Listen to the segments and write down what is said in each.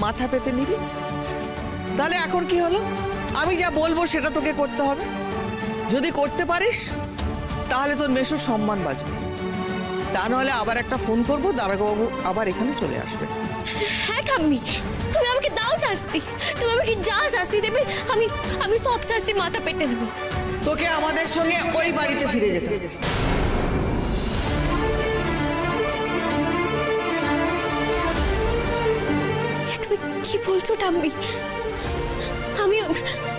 মাথা পেতে নিবি? তাহলে এখন কি হলো? আমি যা বলবো সেটা তোকে করতে হবে। যদি করতে পারিস তাহলে তোর মেসোর সম্মান বাঁচবে, তা নাহলে আবার একটা ফোন করবো, দারোগাবাবু আবার এখানে চলে আসবে। হ্যাঁ ঠাম্মি, তুমি আমাকে দাও শাস্তি, তুমি আমাকে যা শাস্তি দেবে আমি সব শাস্তি মাথা পেতে নেবো। তোকে আমাদের সঙ্গে ওই বাড়িতে ফিরে যেতে হবে। তুমি কি বলছো ঠাম্মি?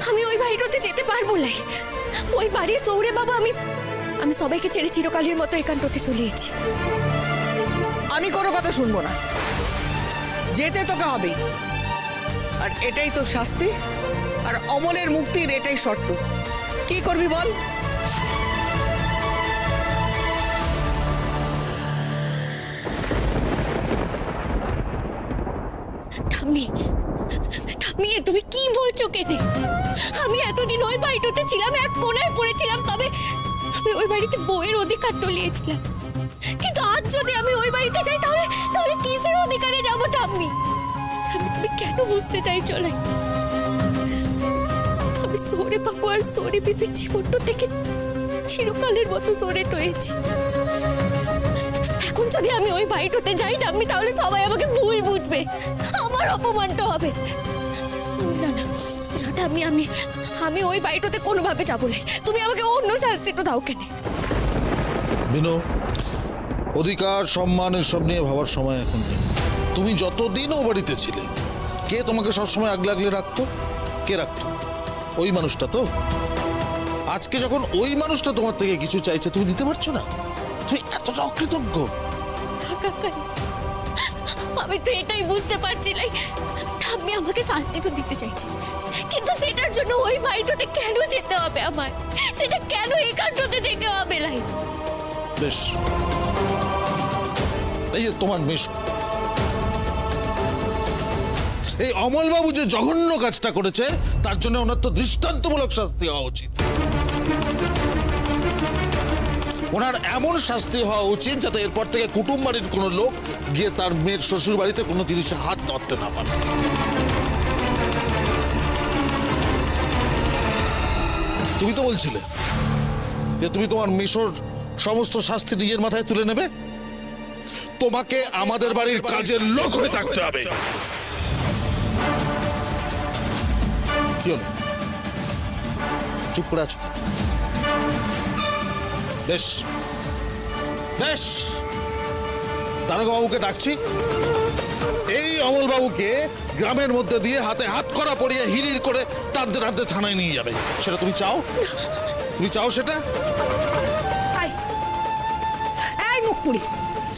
আমি ওই বাড়িটাতে যেতে পারবো না। ওই বাড়ির সৌরে বাবা আমি সবাইকে ছেড়ে চিরকালের মতো একান্ততে চলে এসেছি। আমি কোনো কথা শুনবো না, যেতে তোকে হবে, আর এটাই তোর শাস্তি, আর অমলের মুক্তির এটাই শর্ত। কি করবি বল? ঠাম্মি, তুমি কি বলছো কেনে? আমি এতদিন ওই বাড়িটাতে ছিলাম, এক কোণায় পড়েছিলাম, তবে আমি ওই বাড়িতে বউয়ের অধিকার টলিয়েছিলাম। কিন্তু আজ যদি আমি ওই বাড়িতে যাই তাহলে কিসের অধিকারে যাব ঠাম্মি? তুমি কেন বুঝতে চাইছো না? আমি সরে বাবু আর সরে বিপির জীবনটা থেকে চিরকালের মতো সরে টয়েছি। এখন যদি আমি ওই বাড়িটাতে যাই ঠাম্মি, তাহলে সবাই আমাকে ভুল বুঝবে, আমার অপমানটা হবে। না না ঠাম্মি, আমি ওই বাড়িটাতে কোনোভাবে যাবো না। তুমি আমাকে অন্য শাস্তিটা দাও কেন? বিনু, অধিকার সম্মান এসব নিয়ে ভাবার সময় এখন নেই। তুমি যতদিন ও বাড়িতে ছিলে, কে তোমাকে সবসময় আগলে আগলে রাখতো? কে রাখতো? ওই মানুষটা তো। আজকে যখন ওই মানুষটা তোমার থেকে কিছু চাইছে, তুমি দিতে পারছো না? তুমি এতটা অকৃতজ্ঞ? আমি তো এটাই বুঝতে পারছি না, ঠাম্মি আমাকে শাস্তি তো দিতে চাইছে, কিন্তু সেটার জন্য ওই বাড়িটাতে কেন যেতে হবে আমার? সেটা কেন একান্ততে যেতে হবে? লাই বেশ, এই যে তোমার মেশো, এই অমলবাবু যে জঘন্য কাজটা করেছে, তার জন্য ওনার তো দৃষ্টান্তমূলক শাস্তি হওয়া উচিত। ওনার এমন শাস্তি হওয়া উচিত যাতে এরপর থেকে কুটুম বাড়ির কোনো লোক গিয়ে তার মেয়ের শ্বশুর বাড়িতে কোনো জিনিসে হাত ধরতে না পারে। তুমি তো বলছিলে যে তুমি তোমার মেশোর সমস্ত শাস্তি নিজের মাথায় তুলে নেবে। তোমাকে আমাদের বাড়ির কাজের লোক হয়ে থাকতে হবে। কি হলো? চুপ করে আছো? বেশ বেশ, দারোগাবাবুকে ডাকছি। এই অমলবাবুকে গ্রামের মধ্যে দিয়ে হাতে হাত করা পরিয়ে হিড়ির করে টানতে টানতে থানায় নিয়ে যাবে। সেটা তুমি চাও? তুমি চাও সেটা? এই মুখপুরি,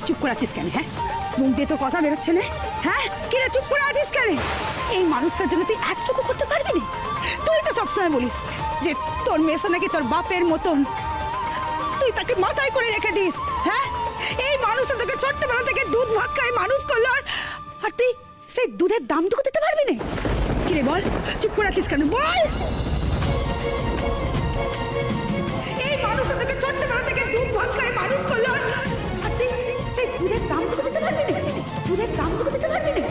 চুপ করে আছিস কেন? হ্যাঁ, মুখ দিয়ে তো কথা বেরোচ্ছে না। হ্যাঁ, কিরে চুপ করে আছিস কেন? এই মানুষটার জন্য তুই এতটুকু করতে পারবি না? তুই তো সবসময় বলিস যে তোর মেসো নাকি তোর বাপের মতন, তুই তাকে মাথায় করে রেখে দিস। হ্যাঁ, এই মানুষটা তোকে ছোট্টবেলা থেকে দুধ ভাত খায় মানুষ করলো, আর তুই সেই দুধের দামটুকু দিতে পারবি না? কিরে বল, চুপ করে আছিস কেন? বল। এই মানুষটা তোকে ছোট্টবেলা থেকে দুধ ভাত খায় মানুষ করলো, আর তুই সেই দুধের দামটুকু দিতে পারবি না? দুধের দামটুকু দিতে পারবি না?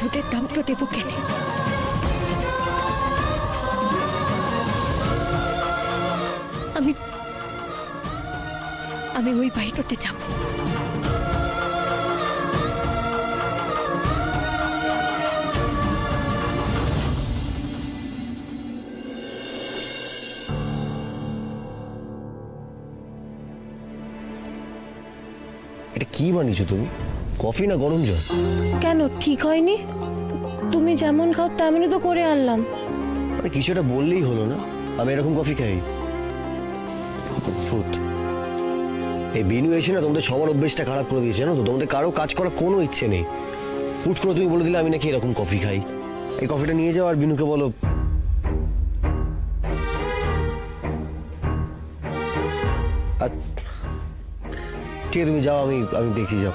দুধের দামটা দেবো কেন? আমি ওই বাড়িটাতে যাব। এটা কি বানিয়েছো তুমি? কফি না গরম জল? কেন, ঠিক হয়নি? তুমি যেমন খাও তেমনই তো করে আনলাম। আরে কিছু একটা বললেই হলো না? আমি এরকম কফি খাই? এই বিনু এসে না তোমাদের সবার অভ্যেসটা খারাপ করে দিয়েছে, জানো তো? তোমাদের কারো কাজ করার কোনো ইচ্ছে নেই। হুট করে তুমি বলে দিলে আমি নাকি এরকম কফি খাই। এই কফিটা নিয়ে যাও আর বিনুকে বলো ঠিক আছে তুমি যাও, আমি দেখছি, যাও।